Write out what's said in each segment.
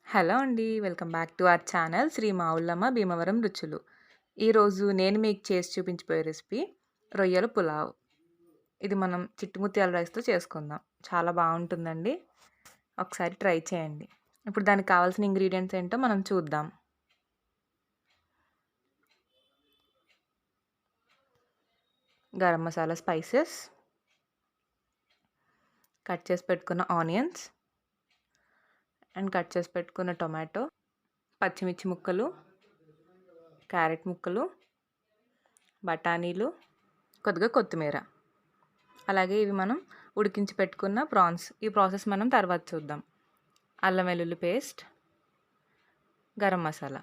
Hello అండి. Welcome back to our channel Sri Mavullamma Bhimavaram రుచులు. ఈరోజు నేను మీకు చేసి చూపించబోయే రెసిపీ రొయ్యల పులావ్. ఇది మనం చిట్టుముత్యాల రైస్‌తో చేసుకుందాం. చాలా బావుంటుందండి. ఒకసారి ట్రై చేయండి. ఇప్పుడు దానికి కావాల్సిన ఇంగ్రీడియెంట్స్ ఏంటో మనం చూద్దాం. గరం మసాలా స్పైసెస్, కట్ చేసి పెట్టుకున్న ఆనియన్స్ అండ్ కట్ చేసి పెట్టుకున్న టొమాటో, పచ్చిమిర్చి ముక్కలు, క్యారెట్ ముక్కలు, బఠానీలు, కొద్దిగా కొత్తిమీర. అలాగే ఇవి మనం ఉడికించి పెట్టుకున్న ప్రాన్స్. ఈ ప్రాసెస్ మనం తర్వాత చూద్దాం. అల్లం వెల్లుల్లి పేస్ట్, గరం మసాలా,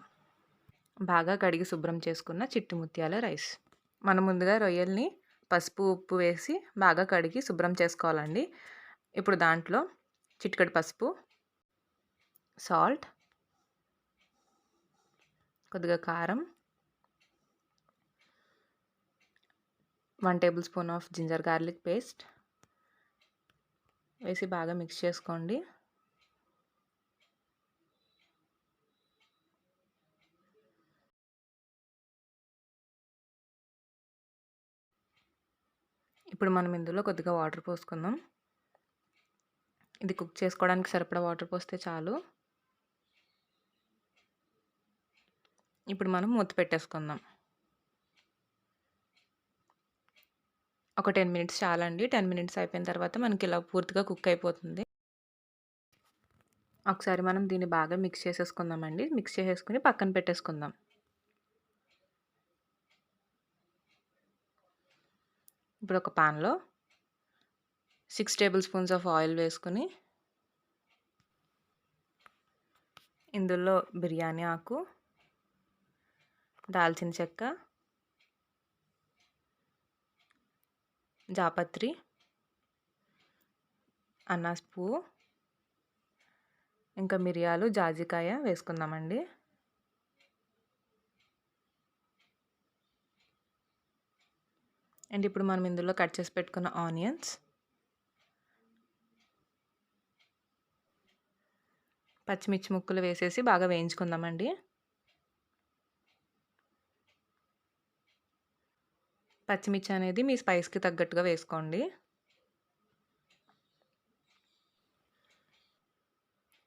బాగా కడిగి శుభ్రం చేసుకున్న చిట్టి ముత్యాల రైస్. మనం ముందుగా రొయ్యల్ని పసుపు ఉప్పు వేసి బాగా కడిగి శుభ్రం చేసుకోవాలండి. ఇప్పుడు దాంట్లో చిటికెడు పసుపు, సాల్ట్, కొద్దిగా కారం, 1 tablespoon of ginger garlic paste వేసి బాగా మిక్స్ చేసుకోండి. ఇప్పుడు మనం ఇందులో కొద్దిగా వాటర్ పోసుకుందాం. ఇది కుక్ చేసుకోవడానికి సరిపడా వాటర్ పోస్తే చాలు. ఇప్పుడు మనం మూత పెట్టేసుకుందాం. ఒక 10 మినిట్స్ చాలండి. 10 మినిట్స్ అయిపోయిన తర్వాత మనకి ఇలా పూర్తిగా కుక్ అయిపోతుంది. ఒకసారి మనం దీన్ని బాగా మిక్స్ చేసేసుకుందామండి. మిక్స్ చేసేసుకుని పక్కన పెట్టేసుకుందాం. ఇప్పుడు ఒక పాన్లో 6 టేబుల్ స్పూన్స్ ఆఫ్ ఆయిల్ వేసుకుని ఇందులో బిర్యానీ ఆకు, దాల్చిన చెక్క, జాపత్రి, అనాస పువ్వు, ఇంకా మిరియాలు, జాజికాయ వేసుకుందామండి. అండ్ ఇప్పుడు మనం ఇందులో కట్ చేసి పెట్టుకున్న ఆనియన్స్, పచ్చిమిర్చి ముక్కలు వేసేసి బాగా వేయించుకుందామండి. పచ్చిమిర్చి అనేది మీ స్పైస్కి తగ్గట్టుగా వేసుకోండి.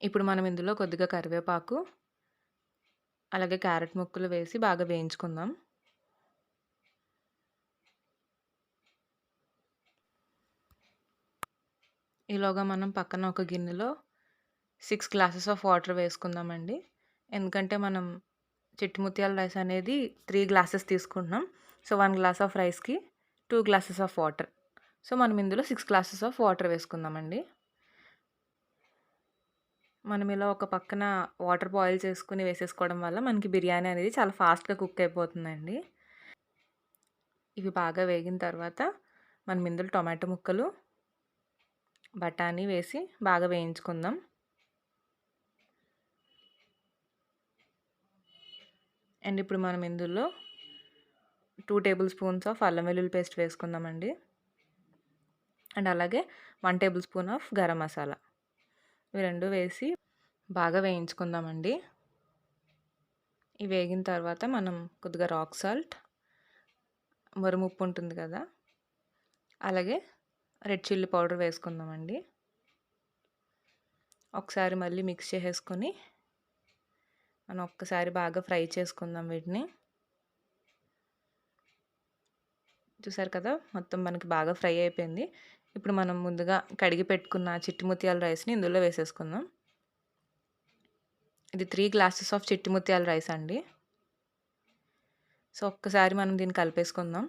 ఇప్పుడు మనం ఇందులో కొద్దిగా కరివేపాకు, అలాగే క్యారెట్ ముక్కలు వేసి బాగా వేయించుకుందాం. ఈలోగా మనం పక్కన ఒక గిన్నెలో 6 గ్లాసెస్ ఆఫ్ వాటర్ వేసుకుందామండి. ఎందుకంటే మనం చిట్టి ముత్యాల రైస్ అనేది 3 గ్లాసెస్ తీసుకుంటున్నాం. సో 1 గ్లాస్ ఆఫ్ రైస్కి 2 గ్లాసెస్ ఆఫ్ వాటర్. సో మనం ఇందులో 6 గ్లాసెస్ ఆఫ్ వాటర్ వేసుకుందామండి. మనం ఇలా ఒక పక్కన వాటర్ బాయిల్ చేసుకుని వేసేసుకోవడం వల్ల మనకి బిర్యానీ అనేది చాలా ఫాస్ట్గా కుక్ అయిపోతుందండి. ఇవి బాగా వేగిన తర్వాత మనం ఇందులో టొమాటో ముక్కలు, బఠానీ వేసి బాగా వేయించుకుందాం. అండ్ ఇప్పుడు మనం ఇందులో 2 టేబుల్ స్పూన్స్ ఆఫ్ అల్లం వెల్లుల్లి పేస్ట్ వేసుకుందామండి. అండ్ అలాగే 1 tablespoon of garam masala. ఇవి రెండు వేసి బాగా వేయించుకుందామండి. ఇవి వేగిన తర్వాత మనం కొద్దిగా రాక్ సాల్ట్, మరుముప్పు ఉంటుంది కదా, అలాగే రెడ్ చిల్లీ పౌడర్ వేసుకుందామండి. ఒకసారి మళ్ళీ మిక్స్ చేసేసుకొని మనం ఒక్కసారి బాగా ఫ్రై చేసుకుందాం వీటిని. చూసారు కదా, మొత్తం మనకి బాగా ఫ్రై అయిపోయింది. ఇప్పుడు మనం ముందుగా కడిగి పెట్టుకున్న చిట్టి ముత్యాల రైస్ని ఇందులో వేసేసుకుందాం. ఇది 3 గ్లాసెస్ ఆఫ్ చిట్టి ముత్యాల రైస్ అండి. సో ఒక్కసారి మనం దీన్ని కలిపేసుకుందాం.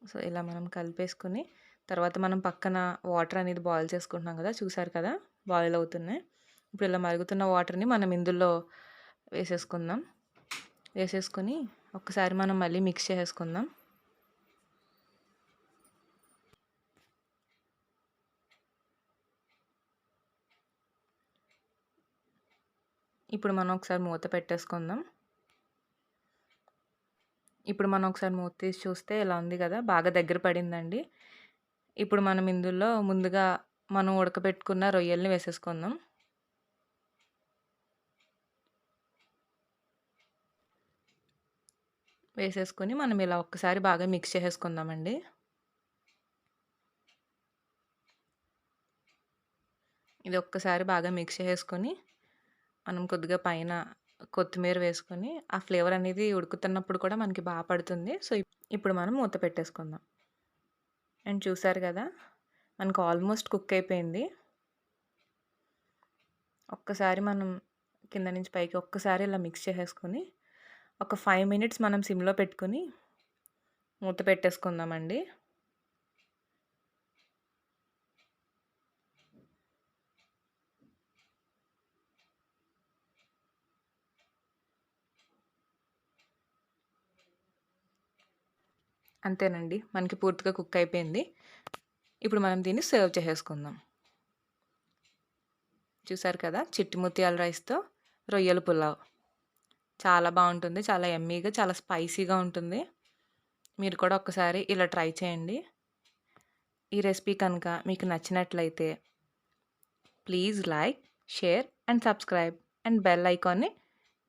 సో ఇలా మనం కలిపేసుకుని తర్వాత మనం పక్కన వాటర్ అనేది బాయిల్ చేసుకుంటున్నాం కదా, చూసారు కదా బాయిల్ అవుతున్నాయి. ఇప్పుడు ఇలా మరుగుతున్న వాటర్ని మనం ఇందులో వేసేసుకుందాం. వేసేసుకొని ఒక్కసారి మనం మళ్ళీ మిక్స్ చేసుకుందాం. ఇప్పుడు మనం ఒకసారి మూత పెట్టేసుకుందాం. ఇప్పుడు మనం ఒకసారి మూత తీసి చూస్తే ఇలా ఉంది కదా, బాగా దగ్గర పడిందండి. ఇప్పుడు మనం ఇందులో ముందుగా మనం ఉడకబెట్టుకున్న రొయ్యల్ని వేసేసుకుందాం. వేసేసుకొని మనం ఇలా ఒక్కసారి బాగా మిక్స్ చేసేసుకుందామండి. ఇది ఒక్కసారి బాగా మిక్స్ చేసేసుకొని మనం కొద్దిగా పైన కొత్తిమీర వేసుకొని ఆ ఫ్లేవర్ అనేది ఉడుకుతున్నప్పుడు కూడా మనకి బాగా పడుతుంది. సో, ఇప్పుడు మనం మూత పెట్టేసుకుందాం. అండ్ చూసారు కదా! మనకు ఆల్మోస్ట్ కుక్ అయిపోయింది. ఒక్కసారి మనం కింద నుంచి పైకి ఒక్కసారి ఇలా మిక్స్ చేసేసుకొని ఒక 5 మినిట్స్ మనం సిమ్‌లో పెట్టుకొని మూత పెట్టేసుకుందామండి. అంతేనండి. మనకి పూర్తిగా కుక్ అయిపోయింది. ఇప్పుడు మనం దీన్ని సర్వ్ చేసేసుకుందాం. చూసారు కదా! చిట్టి ముత్యాల రైస్‌తో రొయ్యల పులావ్. చాలా బావుంటుంది. చాలా యమ్మీగా, చాలా స్పైసీగా ఉంటుంది. మీరు కూడా ఒక్కసారి ఇలా ట్రై చేయండి. ఈ రెసిపీ కనుక మీకు నచ్చినట్లయితే please like, share and subscribe and bell ఐకాన్‌ని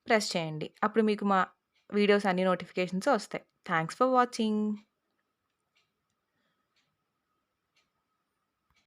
ప్రెస్ చేయండి. అప్పుడు మీకు మా వీడియోస్ అన్ని నోటిఫికేషన్స్ వస్తాయి. Thanks for watching.